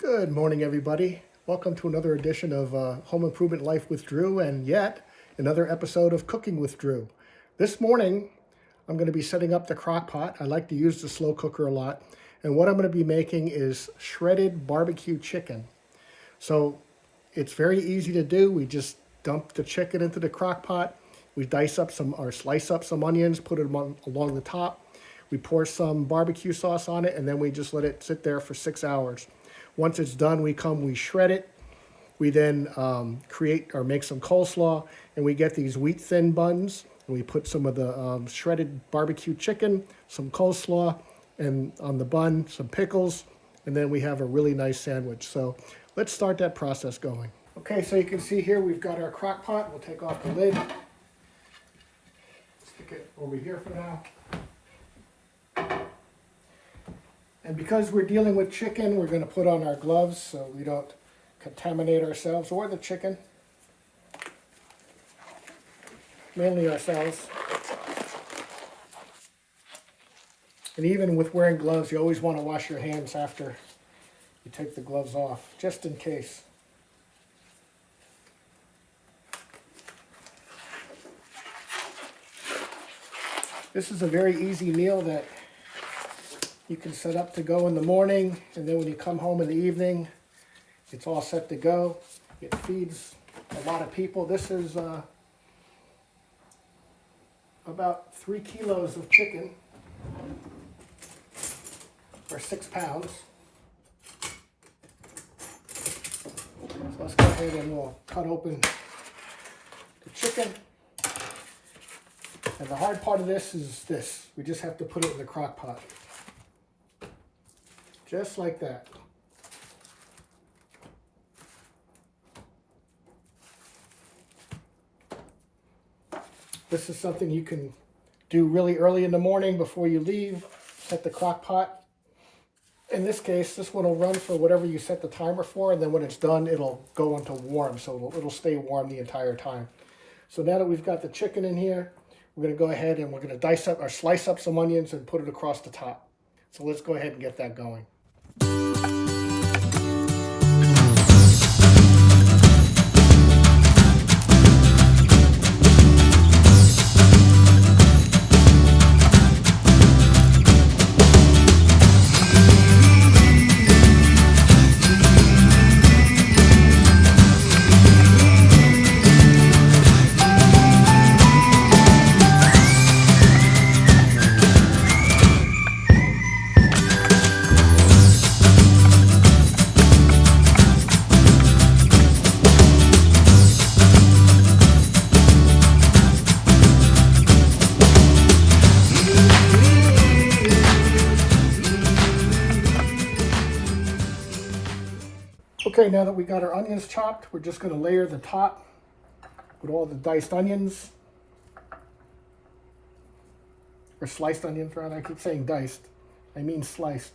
Good morning, everybody. Welcome to another edition of Home Improvement Life with Drew, and yet another episode of Cooking with Drew. This morning, I'm going to be setting up the crock pot. I like to use the slow cooker a lot, and what I'm going to be making is shredded barbecue chicken. So it's very easy to do. We just dump the chicken into the crock pot. We slice up some onions, put them along the top. We pour some barbecue sauce on it, and then we just let it sit there for 6 hours. Once it's done, we shred it. We then create or make some coleslaw, and we get these wheat thin buns. And we put some of the shredded barbecue chicken, some coleslaw, and on the bun, some pickles, and then we have a really nice sandwich. So let's start that process going. Okay, so you can see here we've got our crock pot. We'll take off the lid. Stick it over here for now. And because we're dealing with chicken, we're going to put on our gloves so we don't contaminate ourselves or the chicken. Mainly ourselves. And even with wearing gloves, you always want to wash your hands after you take the gloves off, just in case. This is a very easy meal that you can set up to go in the morning, and then when you come home in the evening, it's all set to go. It feeds a lot of people. This is about 3 kilos of chicken, or 6 pounds. So let's go ahead and we'll cut open the chicken. And the hard part of this is this. We just have to put it in the crock pot. Just like that. This is something you can do really early in the morning before you leave. Set the crock pot. In this case, this one will run for whatever you set the timer for, and then when it's done, it'll go into warm, so it'll stay warm the entire time. So now that we've got the chicken in here, we're going to go ahead and we're going to slice up some onions and put it across the top. So let's go ahead and get that going. Okay, now that we got our onions chopped, we're just going to layer the top with all the diced onions. Or sliced onions, rather. I keep saying diced. I mean sliced.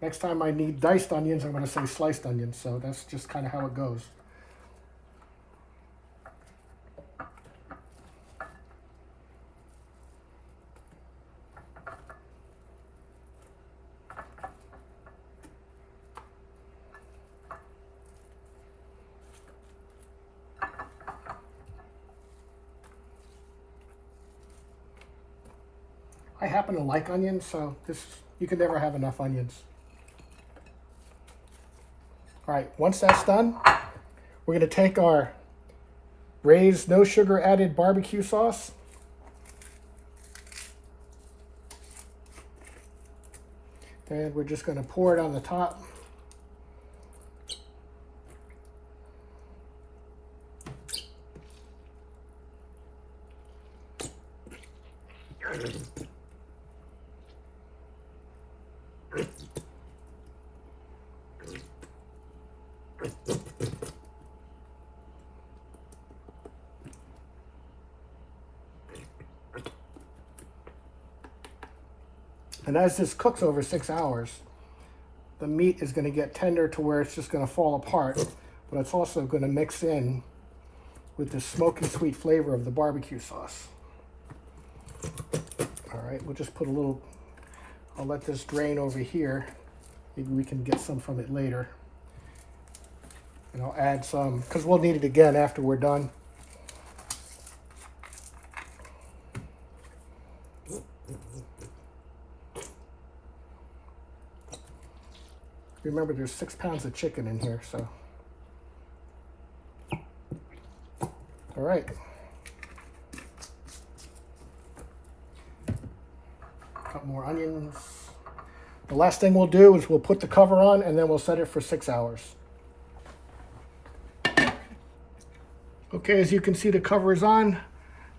Next time I need diced onions, I'm going to say sliced onions. So that's just kind of how it goes. I happen to like onions, so you can never have enough onions. All right, once that's done, we're going to take our raised, no sugar added barbecue sauce. And we're just going to pour it on the top. And as this cooks over 6 hours, the meat is going to get tender to where it's just going to fall apart, but it's also going to mix in with the smoky sweet flavor of the barbecue sauce. All right, we'll just put a little, I'll let this drain over here. Maybe we can get some from it later. And I'll add some, because we'll need it again after we're done. Remember, there's 6 pounds of chicken in here, so. All right. Cut more onions. The last thing we'll do is we'll put the cover on and then we'll set it for 6 hours. Okay, as you can see, the cover is on.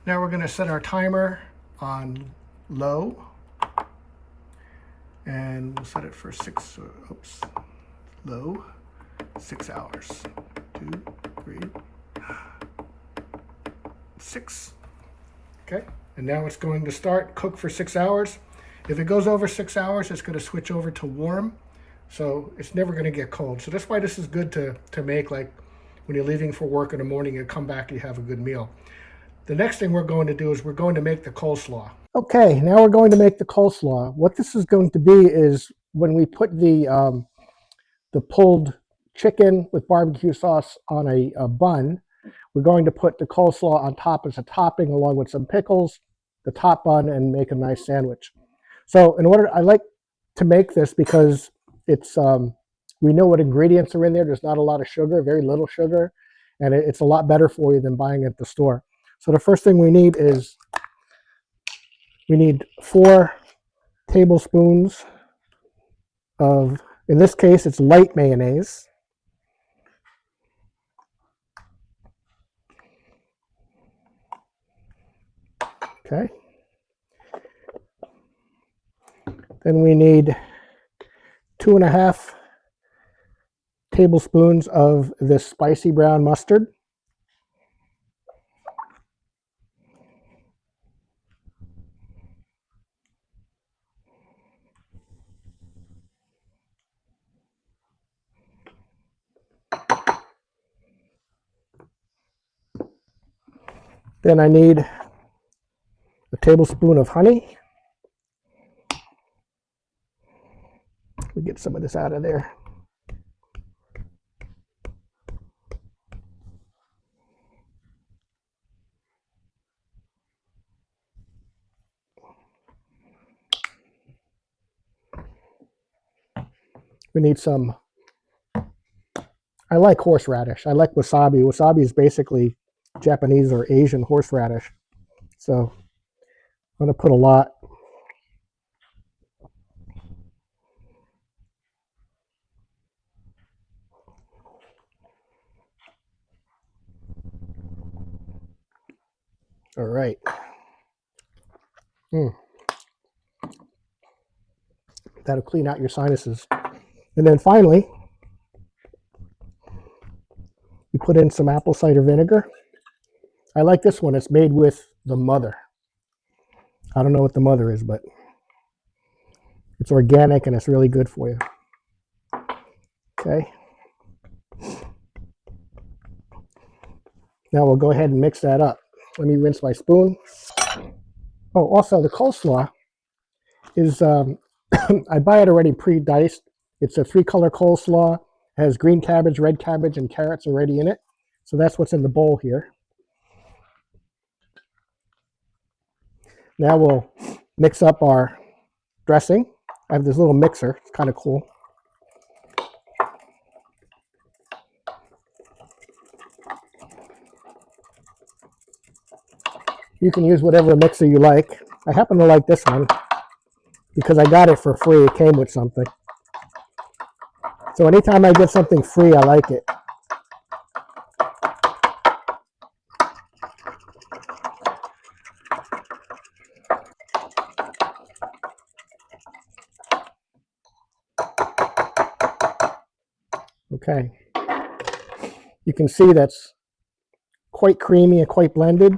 Now we're going to set our timer on low. And we'll set it for low, 6 hours. 2, 3, 6. Okay, and now it's going to start cook for 6 hours. If it goes over 6 hours, it's going to switch over to warm, so it's never going to get cold. So that's why this is good to make, like when you're leaving for work in the morning and come back, you have a good meal. The next thing we're going to do is we're going to make the coleslaw. Okay, now we're going to make the coleslaw. What this is going to be is when we put the pulled chicken with barbecue sauce on a bun, we're going to put the coleslaw on top as a topping along with some pickles, the top bun, and make a nice sandwich. So I like to make this because it's we know what ingredients are in there. There's not a lot of sugar, very little sugar, and it's a lot better for you than buying at the store. So the first thing we need is 4 tablespoons of, in this case, it's light mayonnaise. Okay. Then we need 2.5 tablespoons of this spicy brown mustard. Then I need a tablespoon of honey. Let me get some of this out of there. We need some, I like horseradish. I like wasabi. Wasabi is basically Japanese or Asian horseradish. So I'm going to put a lot. All right. That'll clean out your sinuses. And then finally, you put in some apple cider vinegar. I like this one. It's made with the mother. I don't know what the mother is, but it's organic and it's really good for you. Okay. Now we'll go ahead and mix that up. Let me rinse my spoon. Oh, also the coleslaw is, I buy it already pre-diced. It's a 3-color coleslaw. It has green cabbage, red cabbage, and carrots already in it. So that's what's in the bowl here. Now we'll mix up our dressing. I have this little mixer. It's kind of cool. You can use whatever mixer you like. I happen to like this one because I got it for free. It came with something. So anytime I get something free, I like it. Okay. You can see that's quite creamy and quite blended.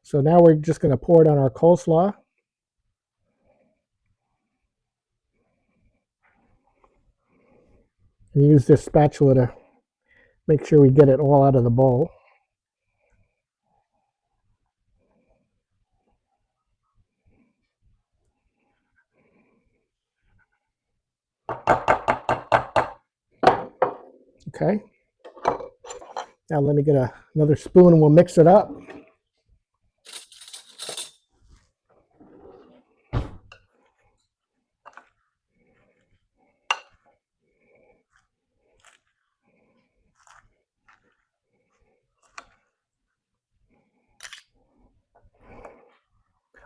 So now we're just going to pour it on our coleslaw. And use this spatula to make sure we get it all out of the bowl. Okay. Now let me get another spoon and we'll mix it up.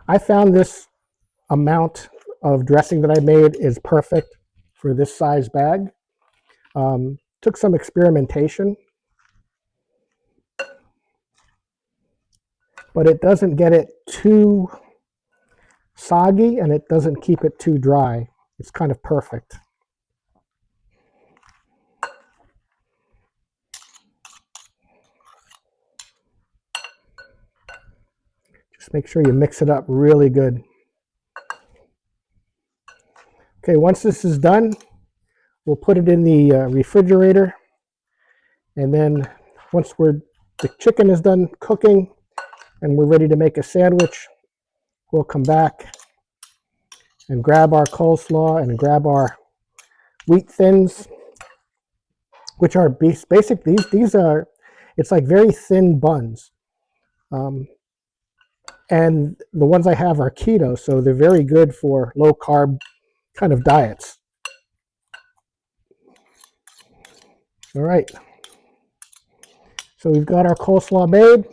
I found this amount of dressing that I made is perfect for this size bag. Took some experimentation, but it doesn't get it too soggy and it doesn't keep it too dry. It's kind of perfect. Just make sure you mix it up really good. Okay, once this is done, we'll put it in the refrigerator, and then once the chicken is done cooking and we're ready to make a sandwich, we'll come back and grab our coleslaw and grab our wheat thins, which are basic. These are, it's like very thin buns. And the ones I have are keto, so they're very good for low carb kind of diets. All right. So we've got our coleslaw made.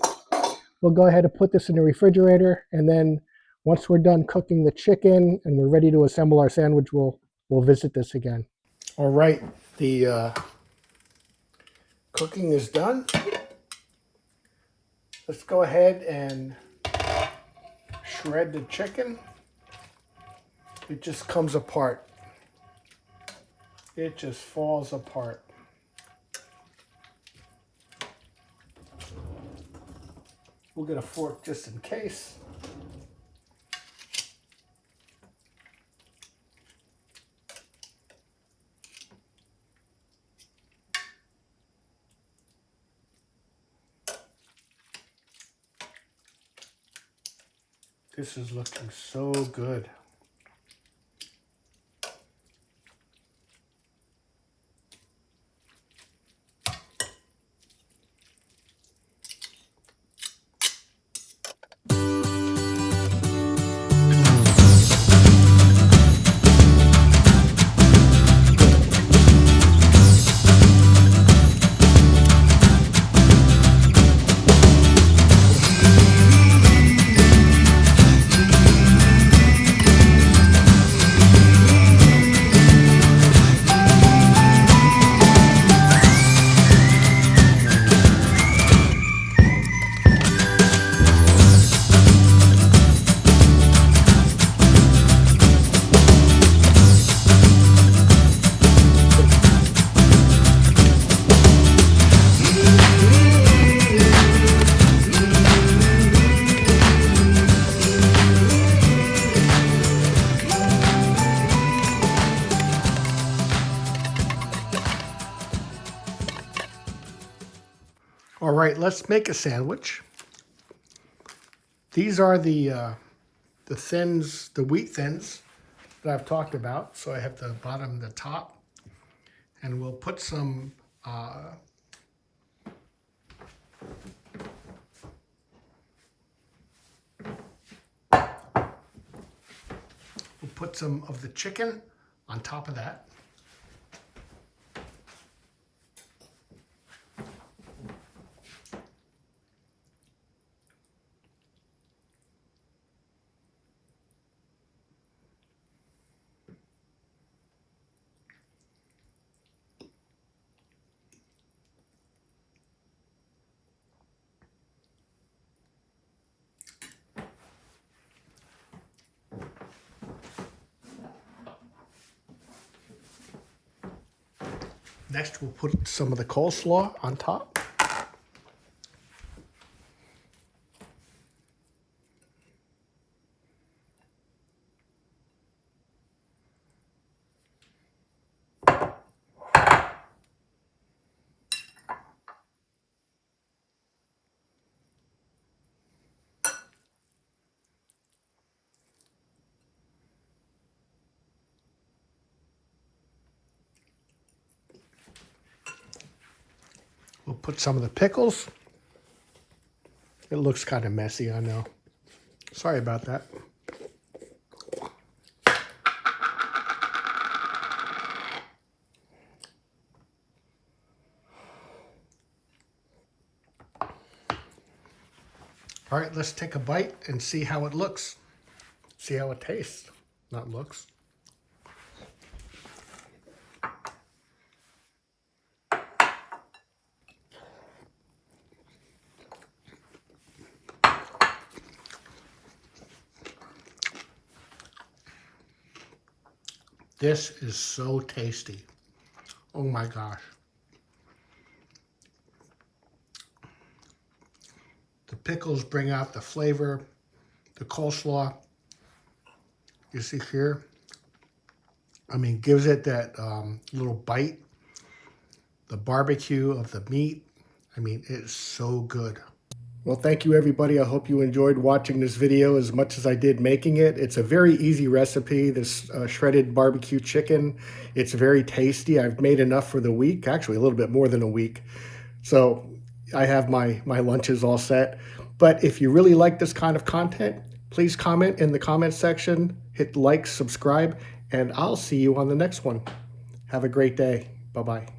We'll go ahead and put this in the refrigerator, and then once we're done cooking the chicken and we're ready to assemble our sandwich, we'll visit this again. All right, the cooking is done. Let's go ahead and shred the chicken. It just comes apart. It just falls apart. We'll get a fork just in case. This is looking so good. All right, let's make a sandwich. These are the thins, the wheat thins that I've talked about. So I have the bottom and the top, and we'll put some of the chicken on top of that. Next, we'll put some of the coleslaw on top. We'll put some of the pickles. It looks kind of messy, I know. Sorry about that. All right, let's take a bite and see how it looks. See how it tastes, not looks. This is so tasty. Oh my gosh. The pickles bring out the flavor, the coleslaw. You see here? I mean, gives it that little bite. The barbecue of the meat. I mean, it's so good. Well, thank you everybody. I hope you enjoyed watching this video as much as I did making it. It's a very easy recipe, this shredded barbecue chicken. It's very tasty. I've made enough for the week, actually a little bit more than a week. So I have my lunches all set. But if you really like this kind of content, please comment in the comment section, hit like, subscribe, and I'll see you on the next one. Have a great day. Bye-bye.